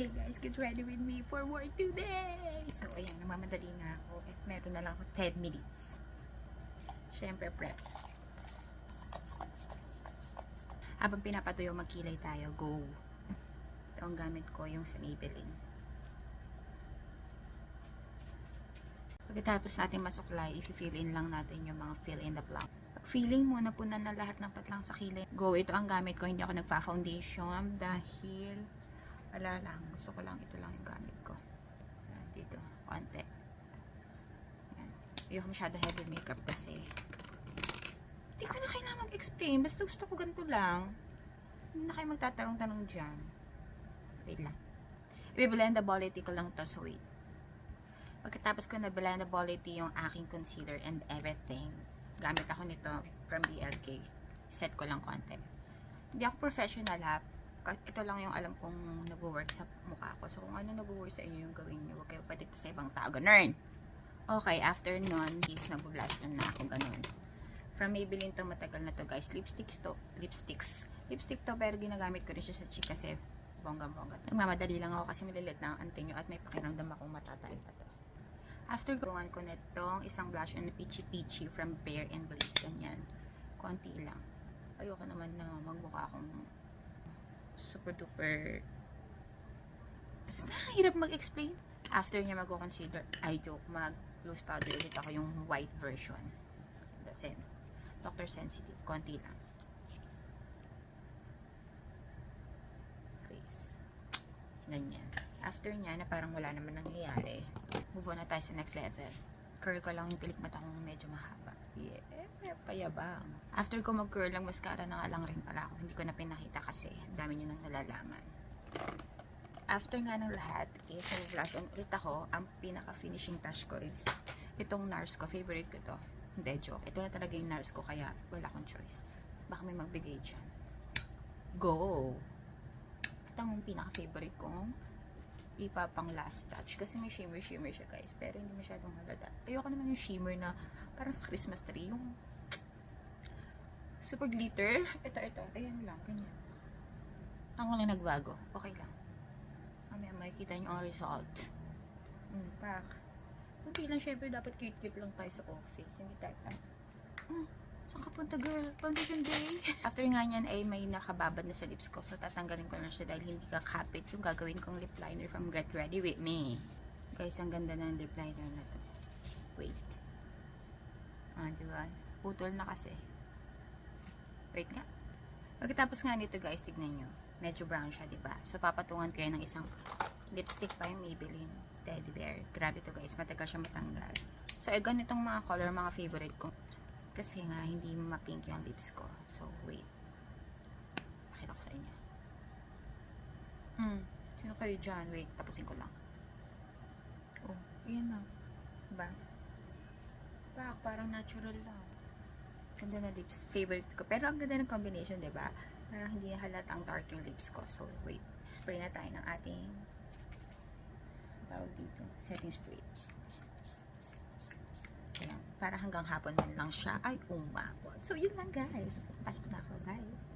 Hey guys, get ready with me for work today! So, ayan, namamadali na ako. At meron na lang ako 10 minutes. Siyempre, prep. Habang pinapatuyo, magkilay tayo. Go! Ito ang gamit ko, yung sa Maybelline. Pagkatapos natin masuklay, i-fill in lang natin yung mga fill in the blank. Pag feeling mo na punan na lahat ng patlang sa kilay, go! Ito ang gamit ko. Hindi ako nagpa-foundation dahil wala lang. Gusto ko lang, ito lang yung gamit ko. Ayan, dito, konti. Ayan. Ayoko masyado heavy makeup kasi hindi ko na kailangan mag-explain. Basta gusto ko ganito lang. Hindi na kayo magtatanong-tanong dyan. Wait lang. I-blendability ko lang to, so wait. Pagkatapos ko na-blendability yung aking concealer and everything, gamit ako nito from BLK. Set ko lang konti. Hindi ako professional ha. Ito lang yung alam kong nag-work sa mukha ko. So, kung ano nag-work sa inyo yung gawin nyo. Huwag kayo patikta sa ibang tao. Ganun! Okay, after nun, is mag-blush na ako. Ganun. From Maybelline to, matagal na to guys. Lipstick to, pero ginagamit ko rin siya sa cheek kasi bongga-bongga. Nagmamadali lang ako kasi malilit na ang ante nyo at may pakiramdam akong matatay pa to. After gawin ko na itong isang blush on Peachy Peachy from Bare and Blaze. Ganyan. Konti lang. Ayoko naman na magmukha akong super duper basta hirap mag-explain. After niya mag-concealer, mag loose powder ulit ako yung white version. Dr. Sensitive, konti lang. Face. Ganyan. After niya, na parang wala naman nangyayari, move on na tayo sa next level. Curl ko lang yung pilik mata kong medyo mahaba. Yeah, payabang. After ko mag-curl lang, mascara na nga lang rin pala ako. Hindi ko na pinakita kasi dami nyo nang nalalaman. After nga ng lahat, is blush on ulit ako. Ang pinaka-finishing touch ko is itong NARS ko. Favorite ko to. Hindi, joke. Ito na talaga yung NARS ko, kaya wala akong choice. Baka may magbigay dyan. Go! Ito ang pinaka-favorite kong ipapang last touch. Kasi may shimmer siya guys. Pero hindi masyadong halata. Ayoko naman yung shimmer na parang sa Christmas tree. Yung super glitter. Ito. Ayan lang. Ganyan. Ako lang nagbago. Okay lang. Mamaya makikita nyo ang result. Pak. Kunti lang syempre dapat cute lang tayo sa office. Hindi tayo saan ka punta girl? Foundation day? After nga nyan ay may nakababad na sa lips ko. So tatanggalin ko na siya dahil hindi kakapit yung gagawin kong lip liner from Get Ready With Me. Guys, ang ganda ng lip liner na to. Wait. Diba? Putol na kasi. Wait nga. Pagkatapos nga nito guys, tignan nyo. Medyo brown siya, diba? So papatungan ko yan ng isang lipstick pa yung Maybelline Teddy Bear. Grabe to guys. Matagal siya matanggal. So ganitong mga color, mga favorite ko. Kasi nga, hindi ma-pink yung lips ko. So, wait. Pakita ko sa inyo. Sino kayo dyan? Wait, tapusin ko lang. Oh, ayan na. Diba? Parang natural lang. Ganda na lips. Favorite ko. Pero ang ganda ng combination, diba? Parang hindi halata ang dark yung lips ko. So, wait. Spray na tayo ng ating tawag dito. Setting spray. Ayan, para hanggang hapon man lang siya ay umabot. So, yun lang guys. Pasok na ako. Bye!